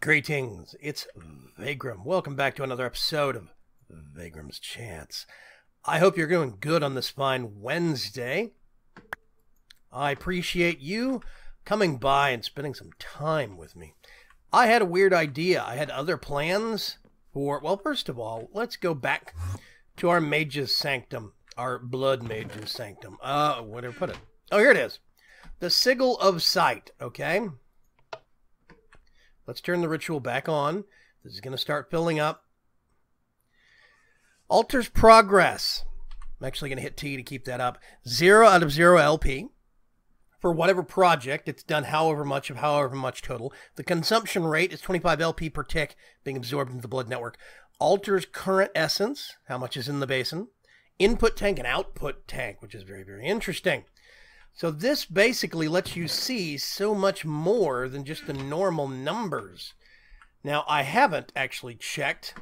Greetings, it's Vaygrim. Welcome back to another episode of VAYGRIM'S Chance. I hope you're doing good on this fine Wednesday. I appreciate you coming by and spending some time with me. I had a weird idea. I had other plans for, well, first of all, let's go back to our Mage's Sanctum, our Blood Mage's Sanctum. Where did I put it? Oh, here it is. The Sigil of Sight, okay? Let's turn the ritual back on. This is going to start filling up. Altars progress. I'm actually going to hit T to keep that up. 0 out of 0 LP. For whatever project, it's done however much total. The consumption rate is 25 LP per tick being absorbed into the blood network. Altars current essence. How much is in the basin? Input tank and output tank, which is very, very interesting. So this basically lets you see so much more than just the normal numbers. Now, I haven't actually checked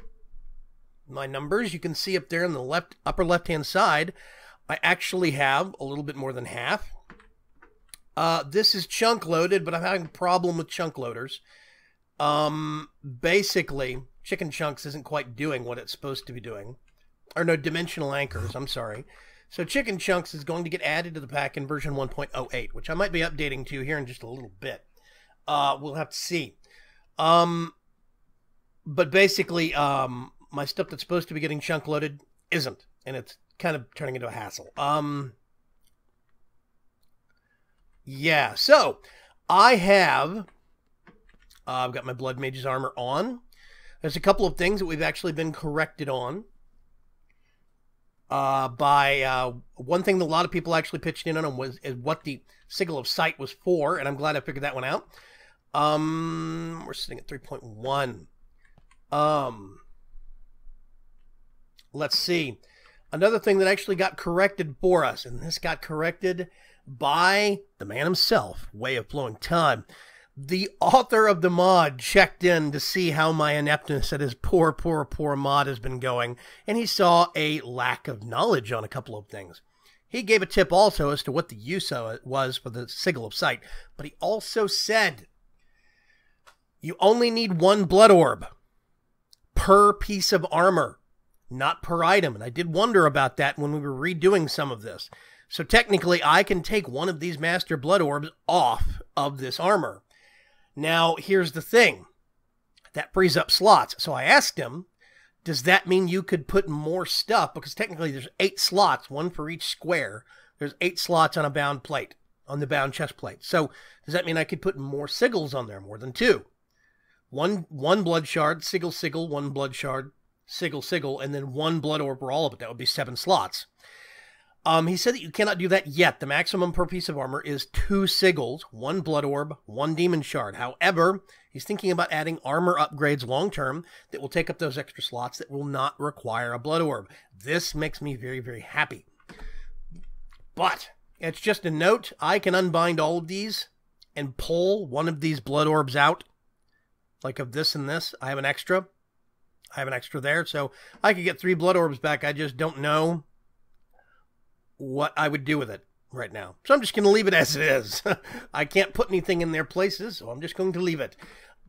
my numbers. You can see up there in the upper left-hand side, I actually have a little bit more than half. This is chunk loaded, but I'm having a problem with chunk loaders. Basically, Chicken Chunks isn't quite doing what it's supposed to be doing. Or no, Dimensional Anchors, I'm sorry. So Chicken Chunks is going to get added to the pack in version 1.08, which I might be updating to here in just a little bit. We'll have to see. But basically, my stuff that's supposed to be getting chunk loaded isn't, and it's kind of turning into a hassle. Yeah, so I have, I've got my Blood Mage's armor on. There's a couple of things that we've actually been corrected on. One thing that a lot of people actually pitched in on is what the Sigil of Sight was for, and I'm glad I figured that one out. We're sitting at 3.1. Let's see. Another thing that actually got corrected for us, and this got corrected by the man himself, Way of Flowing Time. The author of the mod checked in to see how my ineptness at his poor mod has been going, and he saw a lack of knowledge on a couple of things. He gave a tip also as to what the use of it was for the Sigil of Sight, but he also said you only need one blood orb per piece of armor, not per item, and I did wonder about that when we were redoing some of this. So technically, I can take one of these Master Blood Orbs off of this armor. Now, here's the thing. That frees up slots. So I asked him, does that mean you could put more stuff? Because technically there's 8 slots, one for each square. There's 8 slots on a bound plate, on the bound chest plate. So does that mean I could put more sigils on there, more than 2? One blood shard, sigil, one blood shard, sigil, and then 1 blood orb for all of it. That would be 7 slots. He said that you cannot do that yet. The maximum per piece of armor is 2 sigils, 1 blood orb, 1 demon shard. However, he's thinking about adding armor upgrades long-term that will take up those extra slots that will not require a blood orb. This makes me very, very happy. But it's just a note. I can unbind all of these and pull one of these blood orbs out. Like of this and this. I have an extra. There. So I could get 3 blood orbs back. I just don't know what I would do with it right now. So I'm just going to leave it as it is. I can't put anything in their places, so I'm just going to leave it.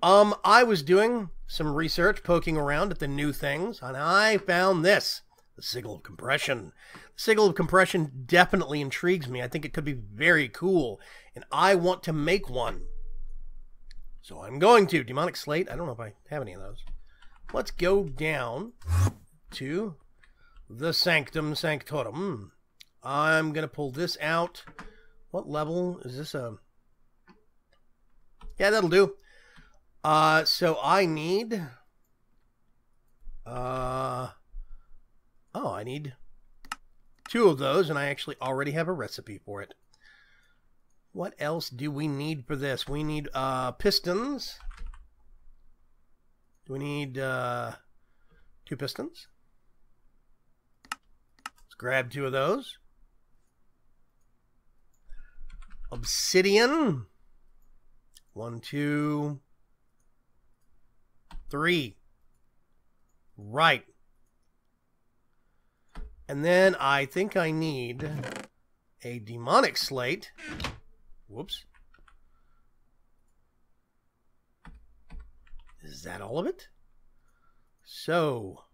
I was doing some research, poking around at the new things, and I found this, the Sigil of Compression. The Sigil of Compression definitely intrigues me. I think it could be very cool, and I want to make one. So I'm going to. Demonic Slate, I don't know if I have any of those. Let's go down to the Sanctum Sanctorum. I'm going to pull this out. What level is this? Yeah, that'll do. So I need... I need 2 of those, and I actually already have a recipe for it. What else do we need for this? We need pistons. Do we need 2 pistons? Let's grab 2 of those. Obsidian. 1, 2, 3. Right. And then I think I need a demonic slate. Whoops. Is that all of it? So,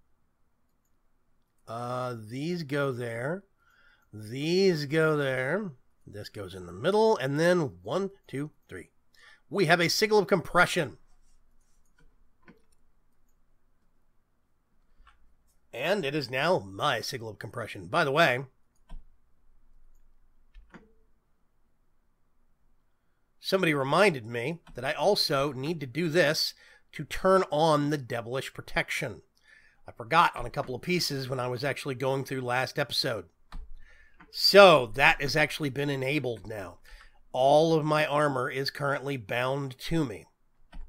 these go there. These go there. This goes in the middle. And then 1, 2, 3. We have a Sigil of compression. And it is now my Sigil of compression. By the way, somebody reminded me that I also need to do this to turn on the devilish protection. I forgot on a couple of pieces when I was actually going through last episode. So that has actually been enabled now. All of my armor is currently bound to me. I'm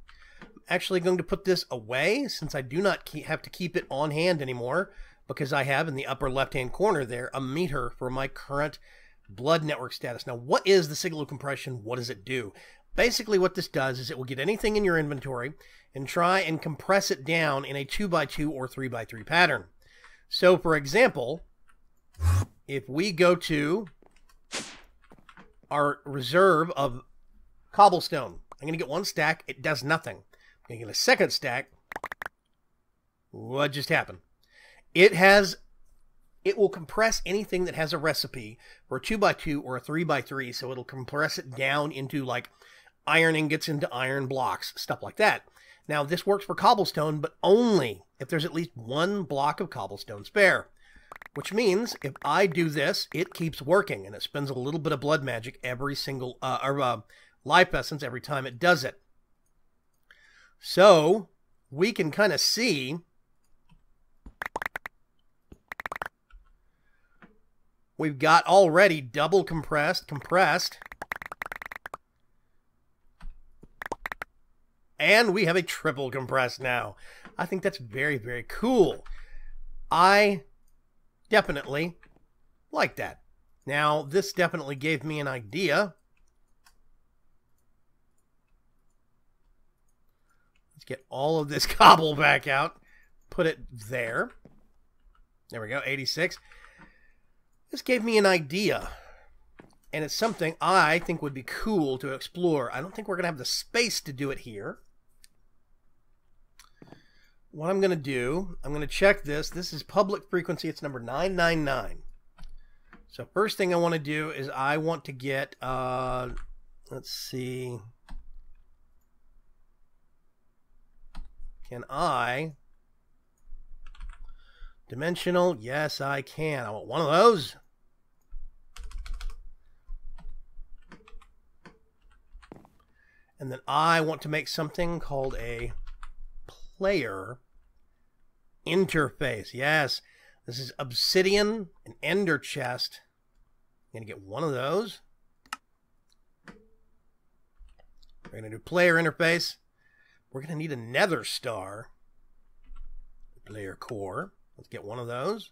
actually going to put this away since I do not have to keep it on hand anymore, because I have in the upper left-hand corner there a meter for my current blood network status. Now, what is the Sigil of compression? What does it do? Basically, what this does is it will get anything in your inventory and try and compress it down in a 2x2 or 3x3 pattern. So, for example, if we go to our reserve of cobblestone, I'm going to get one stack. It does nothing. I'm going to get a second stack. What just happened? It will compress anything that has a recipe for a 2x2 or a 3x3, so it'll compress it down into like iron ingots into iron blocks, stuff like that. Now, this works for cobblestone, but only if there's at least one block of cobblestone spare. Which means if I do this, it keeps working, and it spends a little bit of blood magic every single, life essence every time it does it. So we can kind of see we've got already double compressed, and we have a triple compressed now. I think that's very, very cool. I definitely like that. Now, this definitely gave me an idea. Let's get all of this cobble back out. Put it there. There we go, 86. This gave me an idea. And it's something I think would be cool to explore. I don't think we're going to have the space to do it here. What I'm going to do, I'm going to check this. This is public frequency. It's number 999. So first thing I want to do is I want to get, let's see. Can I? Dimensional? Yes, I can. I want one of those. And then I want to make something called a player interface. Yes, this is obsidian, an ender chest. I'm going to get one of those. We're going to do player interface. We're going to need a nether star. Player core. Let's get one of those.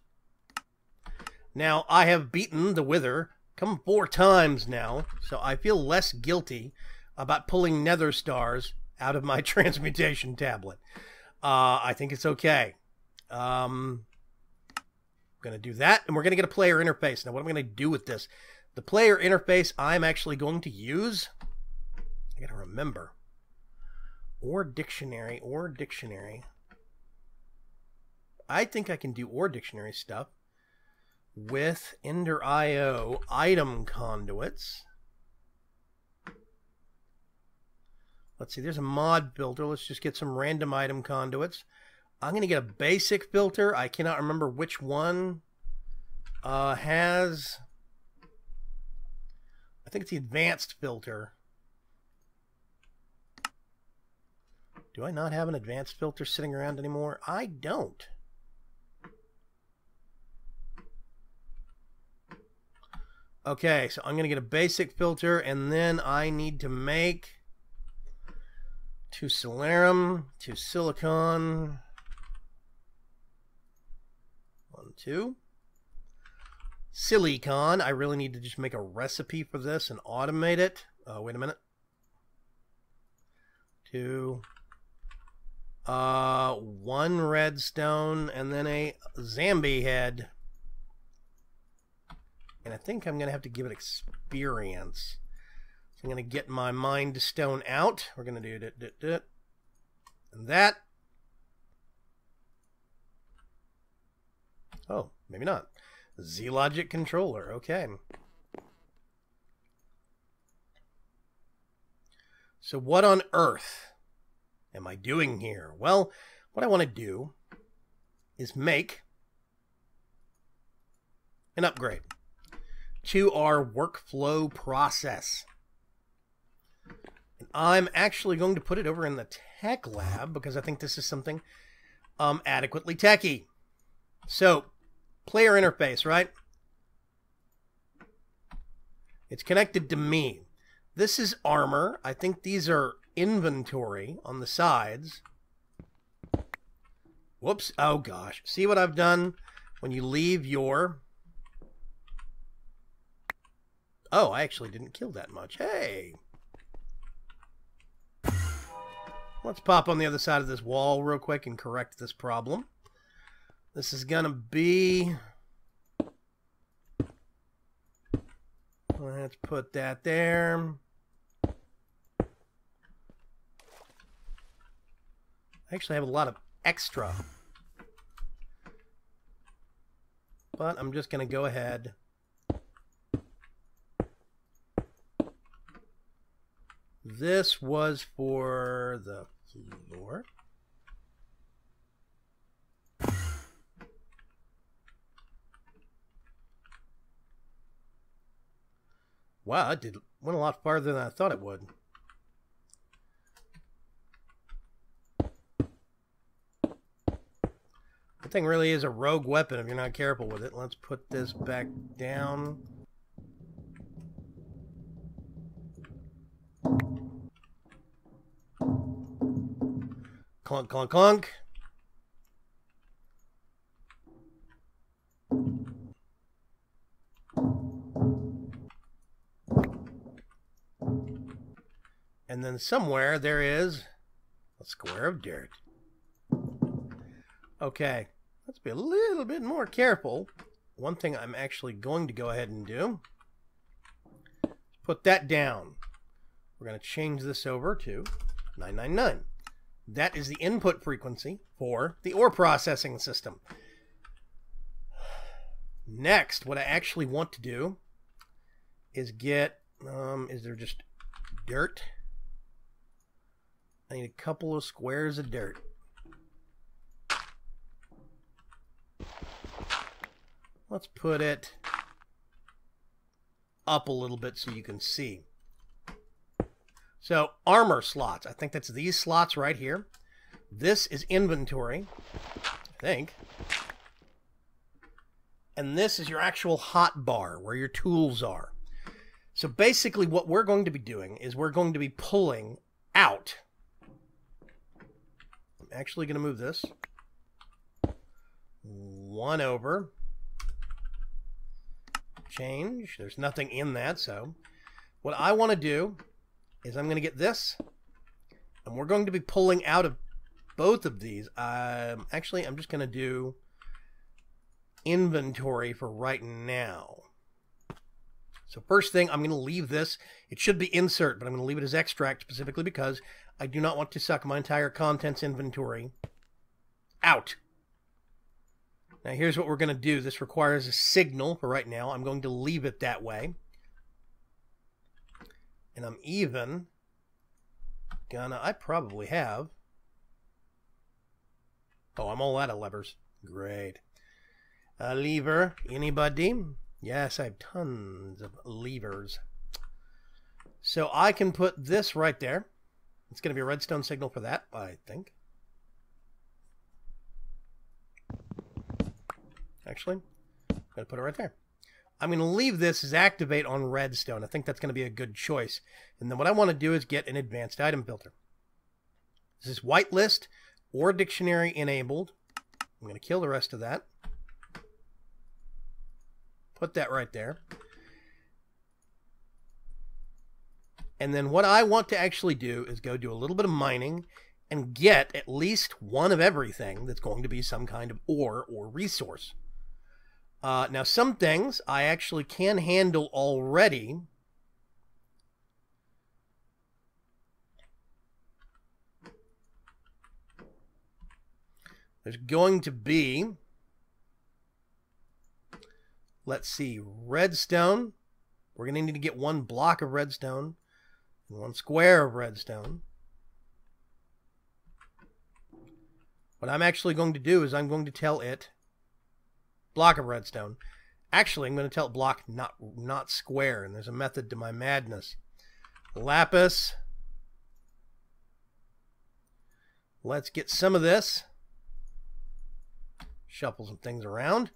Now, I have beaten the Wither come 4 times now, so I feel less guilty about pulling nether stars out of my transmutation tablet. I think it's okay. I'm going to do that, and we're going to get a player interface. Now, what am I going to do with this? The player interface I'm actually going to use, I got to remember, or dictionary. I think I can do or dictionary stuff with Ender IO item conduits. Let's see, there's a mod filter. Let's just get some random item conduits. I'm going to get a basic filter. I cannot remember which one has... I think it's the advanced filter. Do I not have an advanced filter sitting around anymore? I don't. Okay, so I'm going to get a basic filter, and then I need to make 2 Solarium, 2 Silicon, 1, 2. Silicon, I really need to just make a recipe for this and automate it. Wait a minute. 2, 1 redstone, and then a zombie head. And I think I'm going to have to give it experience. So I'm going to get my mind stone out. We're going to do And that... Oh, maybe not. Z-Logic controller. Okay. So what on earth am I doing here? Well, what I want to do is make an upgrade to our workflow process. And I'm actually going to put it over in the tech lab because I think this is something adequately techy. So, player interface, right? It's connected to me. This is armor. I think these are inventory on the sides. Whoops. Oh, gosh. See what I've done when you leave your... Oh, I actually didn't kill that much. Hey! Let's pop on the other side of this wall real quick and correct this problem. This is going to be... Let's put that there. I actually have a lot of extra. But I'm just going to go ahead. This was for the floor. Wow, it went a lot farther than I thought it would. That thing really is a rogue weapon if you're not careful with it. Let's put this back down. Clunk, clunk, clunk. And then somewhere there is a square of dirt. Okay, let's be a little bit more careful. One thing I'm actually going to go ahead and do is put that down. We're going to change this over to 999. That is the input frequency for the ore processing system. Next, what I actually want to do is get, is there just dirt? I need a couple of squares of dirt. Let's put it up a little bit so you can see. So, armor slots. I think that's these slots right here. This is inventory, I think. And this is your actual hot bar, where your tools are. So basically what we're going to be doing is we're going to be pulling out. I'm actually going to move this. One over. Change. There's nothing in that, so what I want to do is I'm going to get this, and we're going to be pulling out of both of these. Actually, I'm just going to do inventory for right now. So first thing, I'm going to leave this. It should be insert, but I'm going to leave it as extract specifically because I do not want to suck my entire contents inventory out. Now here's what we're going to do. This requires a signal for right now. I'm going to leave it that way. And I'm even gonna, I probably have, oh, I'm all out of levers. Great. A lever, anybody? Yes, I have tons of levers. So I can put this right there. It's going to be a redstone signal for that, I think. Actually, I'm going to put it right there. I'm going to leave this as activate on redstone. I think that's going to be a good choice. And then what I want to do is get an advanced item filter. This is whitelist or dictionary enabled. I'm going to kill the rest of that. Put that right there. And then what I want to actually do is go do a little bit of mining and get at least one of everything that's going to be some kind of ore or resource. Now, some things I actually can handle already. There's going to be, let's see, redstone. We're going to need to get 1 block of redstone and 1 square of redstone. What I'm actually going to do is I'm going to tell it block of redstone. Actually, I'm going to tell it block, not square, and there's a method to my madness. Lapis. Let's get some of this. Shuffle some things around.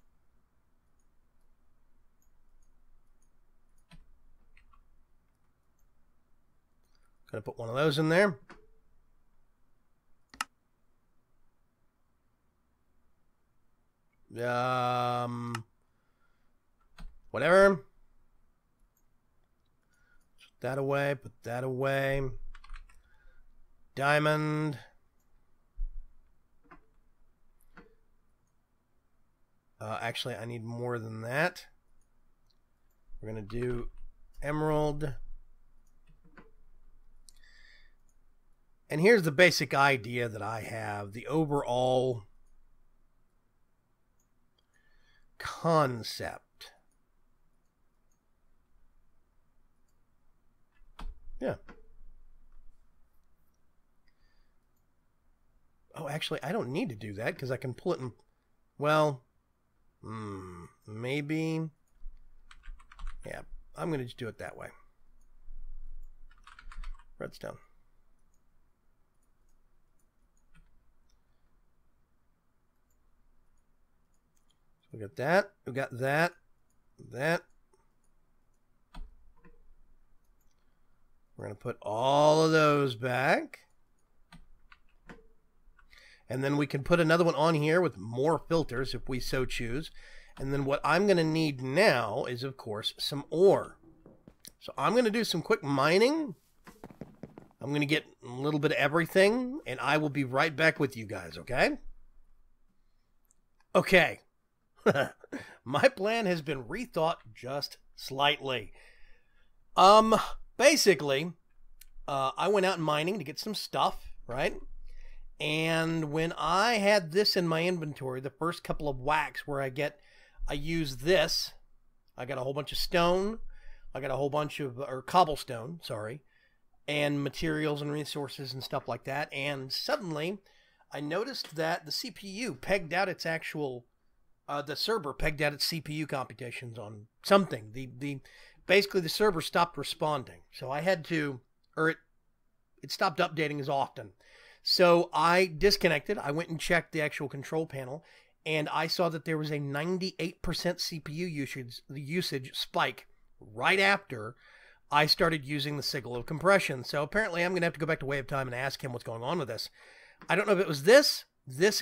Gonna put one of those in there. Whatever. Put that away, put that away. Diamond. Actually, I need more than that. We're going to do emerald. And here's the basic idea that I have, the overall concept. Yeah. Oh, actually, I don't need to do that because I can pull it in. Well, maybe. Yeah, I'm going to just do it that way. Redstone. We got that. We got that. That. We're going to put all of those back. And then we can put another one on here with more filters if we so choose. And then what I'm going to need now is, of course, some ore. So I'm going to do some quick mining. I'm going to get a little bit of everything, and I will be right back with you guys, okay? Okay. My plan has been rethought just slightly. Basically, I went out mining to get some stuff, right? And when I had this in my inventory, the first couple of whacks where I use this, I got a whole bunch of stone, I got a whole bunch of, or cobblestone, sorry, and materials and resources and stuff like that. And suddenly I noticed that the CPU pegged out its actual, the server pegged out its CPU computations on something. Basically the server stopped responding. So I had to, or it stopped updating as often. So I disconnected. I went and checked the actual control panel, and I saw that there was a 98% CPU usage spike right after I started using the Sigil of compression. So apparently I'm going to have to go back to Way of Time and ask him what's going on with this. I don't know if it was this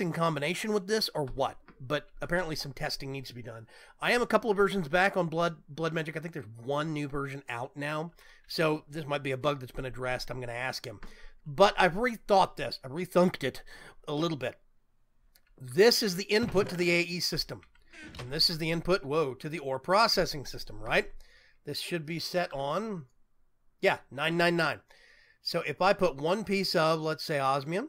in combination with this, or what, but apparently some testing needs to be done. I am a couple of versions back on Blood Magic. I think there's one new version out now. So this might be a bug that's been addressed. I'm going to ask him. But I've rethought this. I've rethunked it a little bit. This is the input to the AE system. And this is the input, to the ore processing system, right? This should be set on, 999. So if I put one piece of, let's say, osmium.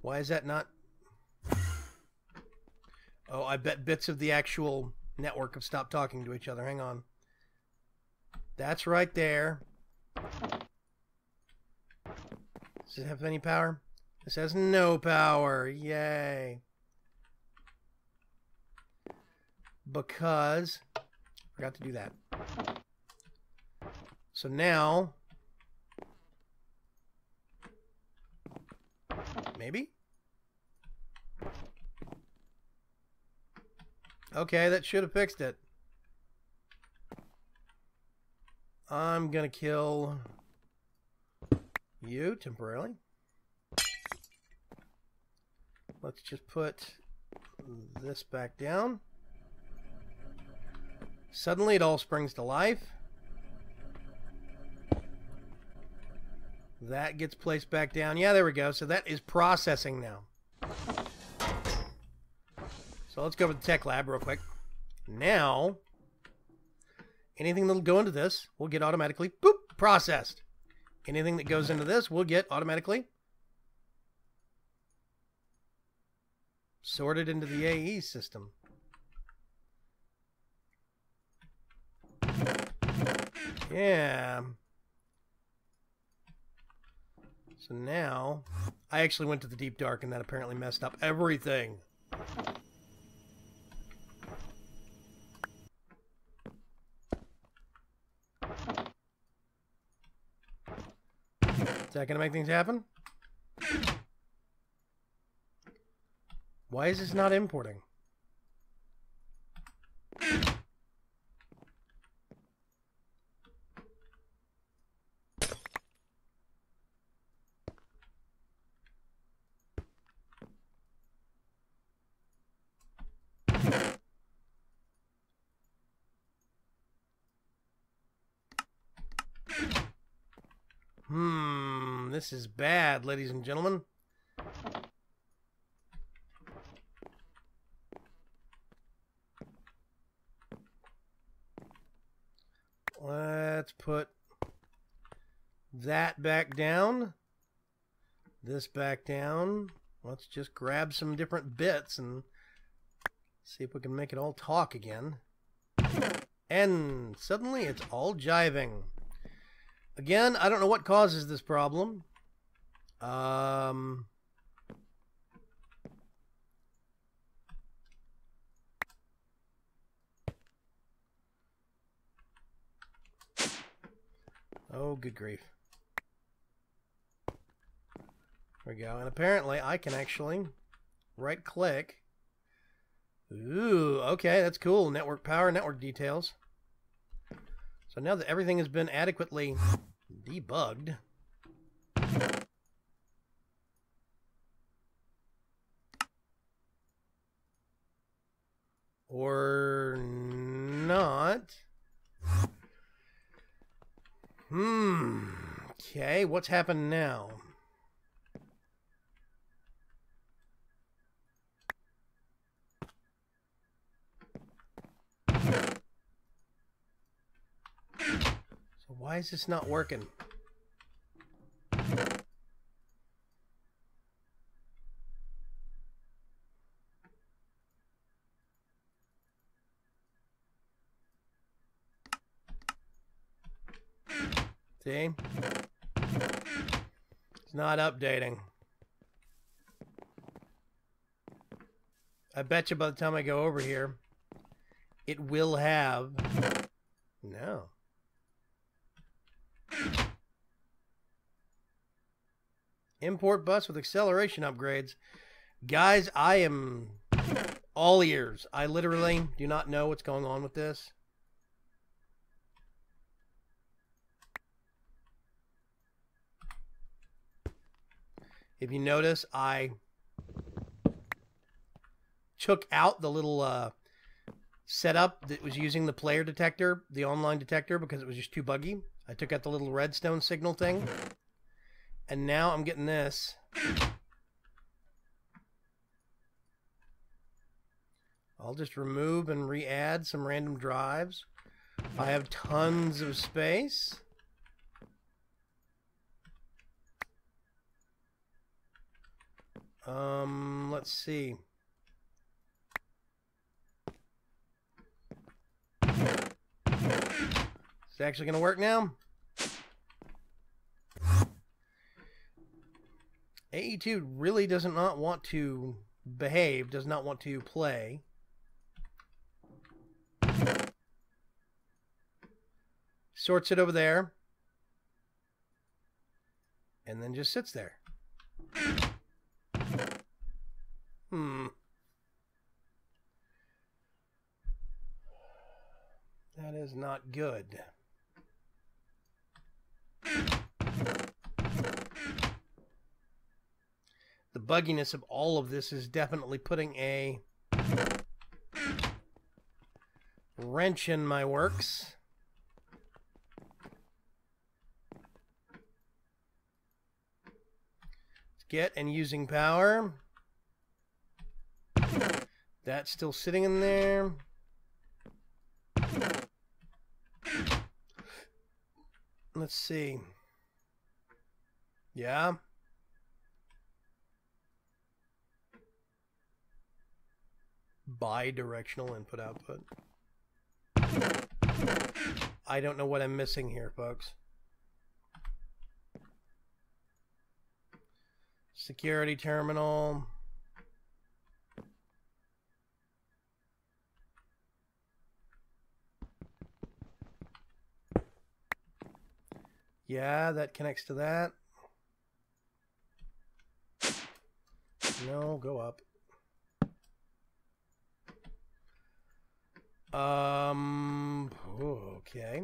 Why is that not? Oh, I bet bits of the actual network have stopped talking to each other. Hang on. That's right there. Does it have any power? This has no power. Yay. Because I forgot to do that. So now, maybe? Okay, that should have fixed it. I'm gonna kill you temporarily. Let's just put this back down. Suddenly it all springs to life. That gets placed back down. Yeah, there we go. So that is processing now. So let's go over to the tech lab real quick. Now, anything that'll go into this will get automatically, boop, processed. Anything that goes into this will get automatically sorted into the AE system. Yeah. So now, I actually went to the deep dark and that apparently messed up everything. Is that going to make things happen? Why is this not importing? This is bad, ladies and gentlemen. Let's put that back down. This back down. Let's just grab some different bits and see if we can make it all talk again. And suddenly it's all jiving. Again, I don't know what causes this problem. Oh, good grief. There we go. And apparently I can actually right click. Ooh, okay, that's cool. Network power, network details. So now that everything has been adequately debugged, or not. Okay, what's happened now? So why is this not working? See? It's not updating. I bet you by the time I go over here, it will have... No. Import bus with acceleration upgrades. Guys, I am all ears. I literally do not know what's going on with this. If you notice, I took out the little setup that was using the player detector, the online detector, because it was just too buggy. I took out the little redstone signal thing. And now I'm getting this. I'll just remove and re-add some random drives. I have tons of space. Let's see. Is it actually going to work now? AE2 really does not want to behave, does not want to play. Sorts it over there. And then just sits there. That is not good. The bugginess of all of this is definitely putting a wrench in my works. Let's get and using power. That's still sitting in there. Let's Let's see. Yeah. Bi-directional input output. I don't know what I'm missing here, folks. Security terminal. Yeah, that connects to that. No, go up. Okay.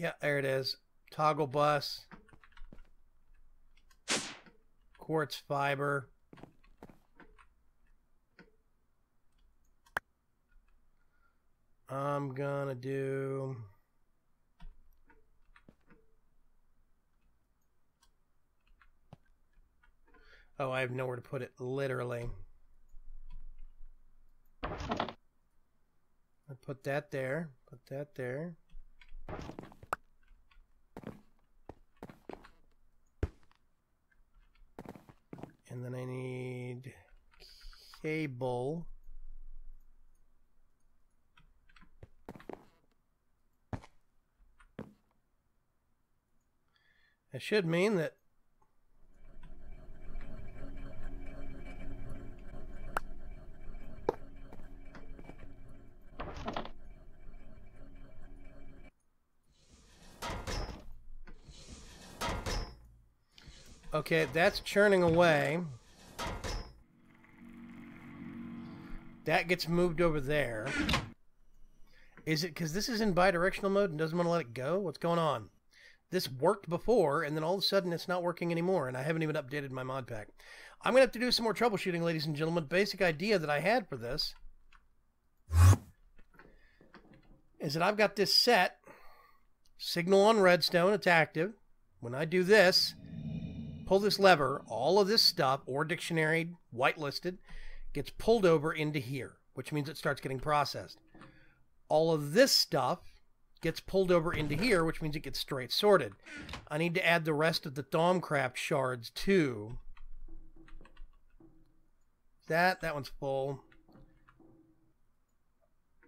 Yeah, there it is. Toggle bus. Quartz fiber. I'm gonna do... Oh, I have nowhere to put it, literally. I put that there. Put that there. And then I need cable. That should mean that okay, that's churning away. That gets moved over there. Is it because this is in bidirectional mode and doesn't want to let it go? What's going on? This worked before, and then all of a sudden it's not working anymore, and I haven't even updated my mod pack. I'm going to have to do some more troubleshooting, ladies and gentlemen. Basic idea that I had for this is that I've got this set. Signal on redstone, it's active. When I do this, pull this lever, all of this stuff, or dictionary, whitelisted, gets pulled over into here, which means it starts getting processed. All of this stuff gets pulled over into here, which means it gets straight sorted. I need to add the rest of the Thaumcraft shards too. That one's full.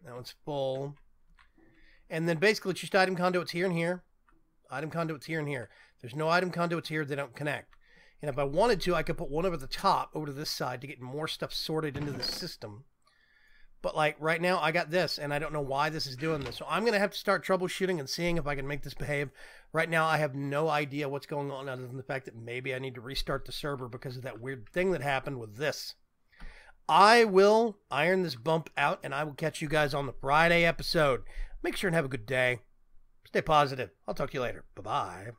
That one's full. And then basically it's just item conduits here and here. Item conduits here and here. There's no item conduits here, they don't connect. And if I wanted to, I could put one over the top, over to this side, to get more stuff sorted into the system. But like right now, I got this, and I don't know why this is doing this. So I'm going to have to start troubleshooting and seeing if I can make this behave. Right now, I have no idea what's going on other than the fact that maybe I need to restart the server because of that weird thing that happened with this. I will iron this bump out, and I will catch you guys on the Friday episode. Make sure and have a good day. Stay positive. I'll talk to you later. Bye-bye.